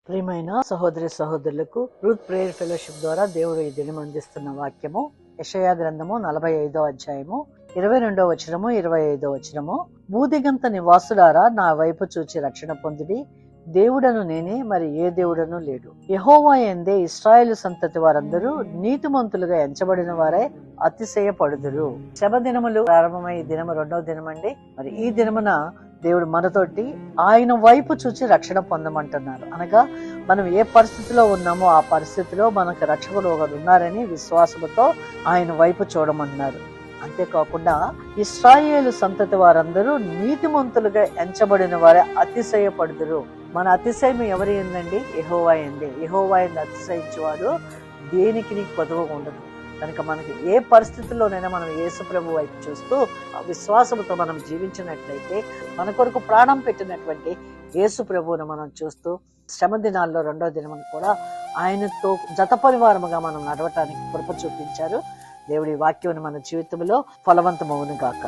ప్రియమైన సహోదరి సహోదరులకు రూత్ ప్రేయర్ ఫెలోషిప్ ద్వారా దేవుడు ఈ దినం అందిస్తున్న వాక్యము యెషయా గ్రంథము 45వ అధ్యాయము 22వ వచనము 25వ వచనము. భూదిగంత నివాసులారా నా వైపు చూచి రక్షణ పొందుడి, దేవుడను నేనే, మరి ఏ దేవుడను లేడు. యెహోవా యందే ఇశ్రాయేలు సంతతి వారందరూ నీతిమంతులుగా ఎంచబడిన వారే అతిశయపడుదురు. శబ దినములు ప్రారంభమై ఈ దినము 2వ దినమండి. మరి ఈ దినమున దేవుడు మనతోటి ఆయన వైపు చూచి రక్షణ పొందమంటున్నారు. అనగా మనం ఏ పరిస్థితిలో ఉన్నామో ఆ పరిస్థితిలో మనకు రక్షకుడు ఒకరు ఉన్నారని విశ్వాసముతో ఆయన వైపు చూడమన్నారు. అంతేకాకుండా ఇశ్రాయేలు సంతతి వారందరూ నీతిమంతులుగా ఎంచబడిన వారే అతిశయపడుదురు. మన అతిశయం ఎవరి ఉందండి? యెహోవా యందే. యెహోవా యందు అతిశయించేవాడు దేనికి కొదవ ఉండదు. కనుక మనకి ఏ పరిస్థితుల్లోనైనా మనం యేసు ప్రభు వైపు చూస్తూ విశ్వాసముతో మనం జీవించినట్లయితే, మన కొరకు ప్రాణం పెట్టినటువంటి యేసు ప్రభువును మనం చూస్తూ శ్రమ దినాల్లో 2వ దినమును కూడా ఆయనతో జత పరివారముగా మనం నడవటానికి కృప చూపించారు. దేవుడి వాక్యం మన జీవితంలో ఫలవంతమవును గాక.